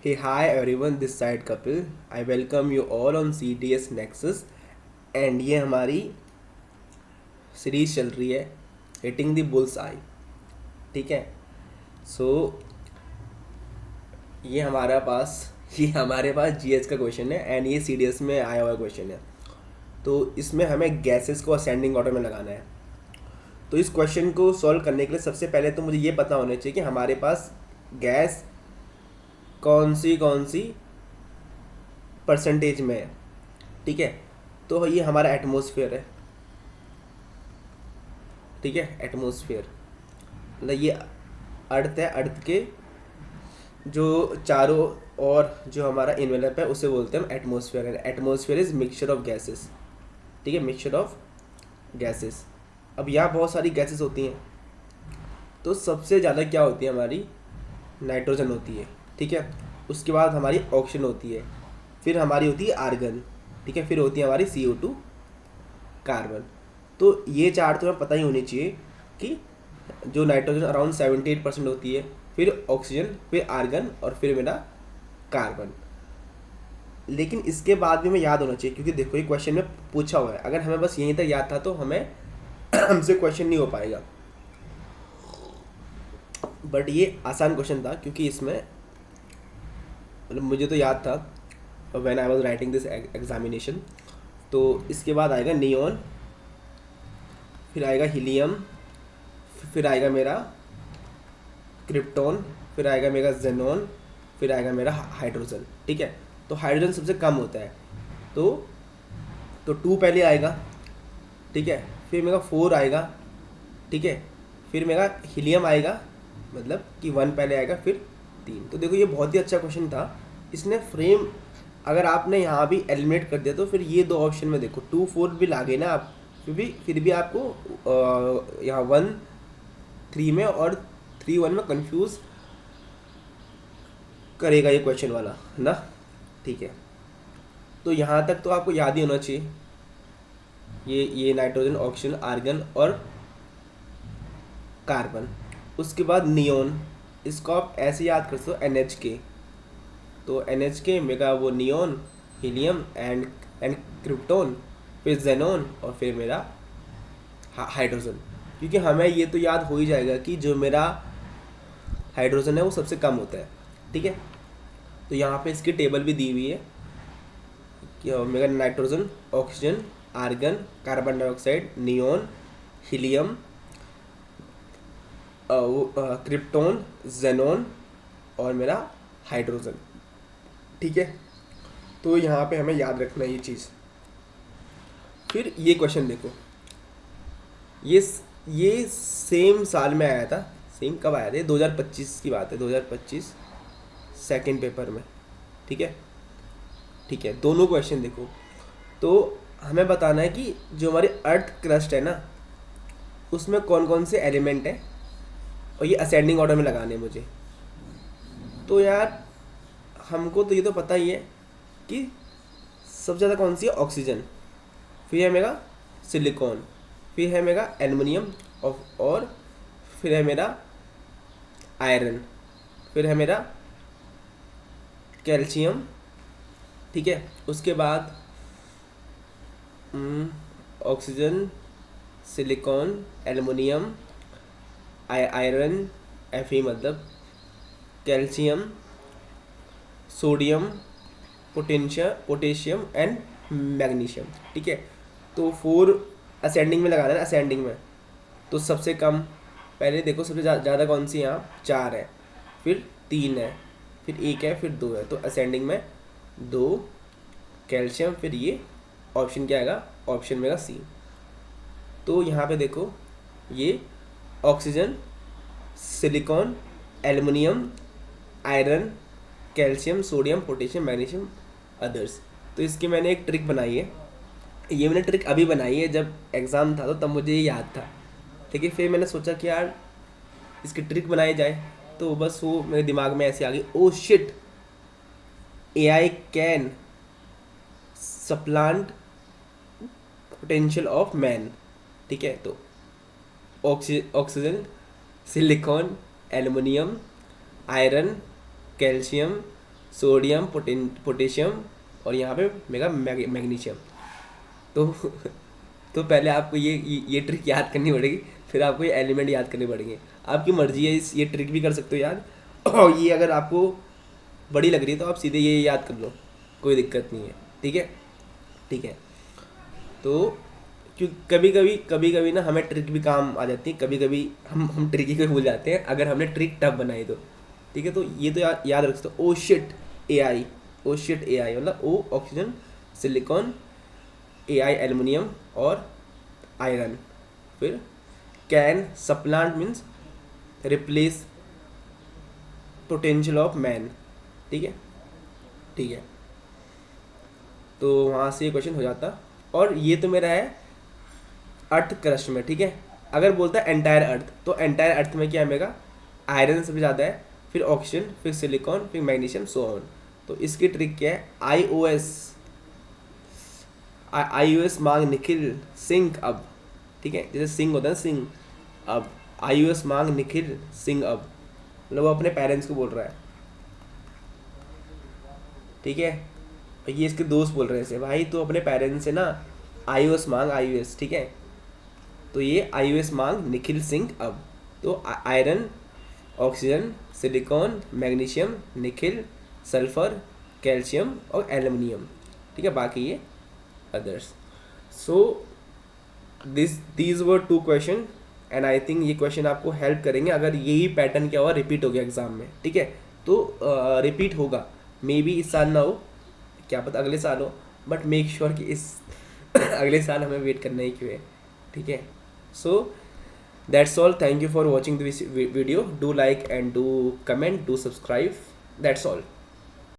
Hey, hi everyone, this side Kapil. I welcome you all on CTS Nexus and ये हमारी series चल रही है हिटिंग द बुल्स आई। ठीक है। सो ये हमारे पास जीएस का क्वेश्चन है एंड ये सीडीएस में आया हुआ क्वेश्चन है। तो इसमें हमें गैसेस को असेंडिंग ऑर्डर में लगाना है। तो इस क्वेश्चन को सॉल्व करने के लिए सबसे पहले तो मुझे ये पता होना चाहिए कि हमारे पास गैस कौन सी परसेंटेज में है। ठीक है। तो ये हमारा एटमॉस्फेयर है। ठीक है, एटमॉस्फेयर मतलब ये अर्थ है। अर्थ के जो चारों और जो हमारा इन्वेलप है उसे बोलते हैं हम atmosphere. And atmosphere is mixture of gases. ठीक है, मिक्सचर ऑफ गैसेस। अब यहाँ बहुत सारी गैसेस होती हैं। तो सबसे ज़्यादा क्या होती है हमारी? नाइट्रोजन होती है। ठीक है। उसके बाद हमारी ऑक्सीजन होती है, फिर हमारी होती है आर्गन। ठीक है, फिर होती है हमारी CO2 कार्बन। तो ये चार तो हमें पता ही होनी चाहिए कि जो नाइट्रोजन अराउंड 78% होती है, फिर ऑक्सीजन, फिर आर्गन और फिर मेरा कार्बन। लेकिन इसके बाद भी हमें याद होना चाहिए क्योंकि देखो ये क्वेश्चन में पूछा हुआ है। अगर हमें बस यहीं तक याद था तो हमें हमसे क्वेश्चन नहीं हो पाएगा। बट ये आसान क्वेश्चन था क्योंकि इसमें मतलब मुझे तो याद था when I was writing this examination. तो इसके बाद आएगा नियॉन, फिर आएगा हीलियम, फिर आएगा मेरा क्रिप्टॉन, फिर आएगा मेरा जेनॉन, फिर आएगा मेरा हाइड्रोजन। ठीक है। तो हाइड्रोजन सबसे कम होता है। तो तो 2 पहले आएगा। ठीक है, फिर मेरा 4 आएगा। ठीक है, फिर मेरा हीलियम आएगा, मतलब कि 1 पहले आएगा, फिर 3। तो देखो ये बहुत ही अच्छा क्वेश्चन था। इसने फ्रेम अगर आपने यहाँ भी एलिमिनेट कर दिया तो फिर ये दो ऑप्शन में देखो 2 4 भी लागे ना आप, फिर भी आपको यहाँ 1 3 में और 3 1 में कंफ्यूज करेगा ये क्वेश्चन वाला ना। ठीक है। तो यहाँ तक तो आपको याद ही होना चाहिए ये नाइट्रोजन, ऑक्सीजन, आर्गन और कार्बन। उसके बाद नियॉन, इसको आप ऐसे याद कर सकते हो NH के। तो NH के मेरा वो नियॉन, हीलियम एंड क्रिप्टॉन, फिर जेनॉन और फिर मेरा हाइड्रोजन। क्योंकि हमें ये तो याद हो ही जाएगा कि जो मेरा हाइड्रोजन है वो सबसे कम होता है। ठीक है। तो यहाँ पे इसकी टेबल भी दी हुई है कि मेरा nitrogen, oxygen, argon, carbon dioxide, neon, helium, krypton, xenon और मेरा हाइड्रोजन। ठीक है। तो यहाँ पे हमें याद रखना है ये चीज़। फिर ये क्वेश्चन देखो, ये सेम साल में आया था। सेम कब आया था? ये 2025 की बात है, 2025 सेकेंड पेपर में। ठीक है। ठीक है, दोनों क्वेश्चन देखो। तो हमें बताना है कि जो हमारी अर्थ क्रस्ट है ना उसमें कौन कौन से एलिमेंट हैं और ये असेंडिंग ऑर्डर में लगाने हैं मुझे। तो यार हमको तो ये तो पता ही है कि सबसे ज़्यादा कौन सी है? ऑक्सीजन, फिर है मेरा सिलिकॉन, फिर है मेरा एल्युमिनियम और फिर है मेरा आयरन, फिर है मेरा कैल्शियम। ठीक है। उसके बाद oxygen, silicon, aluminium, iron, Fe मतलब calcium, sodium, potassium and magnesium. ठीक है। तो 4 असेंडिंग में लगाना है, असेंडिंग में। तो सबसे कम पहले देखो, सबसे ज़्यादा कौन सी? यहाँ 4 है, फिर 3 है, फिर 1 है, फिर 2 है। तो असेंडिंग में 2 कैल्शियम, फिर ये ऑप्शन क्या आएगा? ऑप्शन मेरा C। तो यहाँ पे देखो ये oxygen, silicon, aluminium, iron, calcium, sodium, potassium, magnesium, others. तो इसकी मैंने एक ट्रिक बनाई है। ये मैंने ट्रिक अभी बनाई है, जब एग्ज़ाम था तो तब मुझे ये याद था। लेकिन फिर मैंने सोचा कि यार इसकी ट्रिक बनाई जाए, तो बस वो मेरे दिमाग में ऐसे आ गई, oh shit, AI can सप्लांट potential of man. ठीक है। तो oxygen, silicon, aluminium, iron, calcium, sodium, potassium और यहाँ पे मेगा मैग्नीशियम। तो तो पहले आपको ये ट्रिक याद करनी पड़ेगी, फिर आपको ये एलिमेंट याद करने पड़ेंगे। आपकी मर्जी है, ये ट्रिक भी कर सकते हो याद, और ये अगर आपको बड़ी लग रही है तो आप सीधे ये याद कर लो, कोई दिक्कत नहीं है। ठीक है, ठीक है। तो क्यों कभी कभी ना हमें ट्रिक भी काम आ जाती है, कभी कभी हम ट्रिकी को भूल जाते हैं अगर हमने ट्रिक टफ बनाई तो। ठीक है, तो ये तो याद रख सकते हो। ओ शिट ए आई, ओ शिट ए आई मतलब ओ ऑक्सीजन, सिलिकॉन, ए आई एल्युमिनियम और आयरन। फिर can सप्लांट means replace potential of man. ठीक है, ठीक है। तो वहाँ से ये क्वेश्चन हो जाता। और ये तो मेरा है अर्थ क्रस्ट में। ठीक है, अगर बोलता है एंटायर अर्थ, तो एंटायर अर्थ में क्या मिलेगा, आयरन सबसे ज़्यादा है, फिर ऑक्सीजन, फिर सिलिकॉन, फिर मैग्नीशियम, सो ऑन। तो इसकी ट्रिक क्या है, आई ओ एस मांग निखिल सिंह अब। ठीक है, जैसे सिंह होता है सिंह, अब आई ओ एस मांग निखिल सिंह अब, मतलब वो अपने पेरेंट्स को बोल रहा है। ठीक है, ये इसके दोस्त बोल रहे हैं इसे, भाई तू अपने पेरेंट्स से ना आई ओ एस मांग, आई ओ एस। ठीक है, तो ये आई ओ एस मांग निखिल सिंह अब। तो iron, oxygen, silicon, magnesium, Nikhil, sulphur, calcium और एल्युमिनियम। ठीक है, बाकी ये others. So these were 2 question and I think ये क्वेश्चन आपको हेल्प करेंगे अगर यही पैटर्न क्या हुआ रिपीट हो गया एग्जाम में। ठीक है, तो रिपीट होगा, मे बी इस साल ना हो, क्या पता अगले साल हो, बट मेक श्योर कि इस अगले साल हमें वेट करना ही क्यों है। ठीक है, सो that's all. Thank you for watching this video. Do like and do comment, do subscribe. That's all.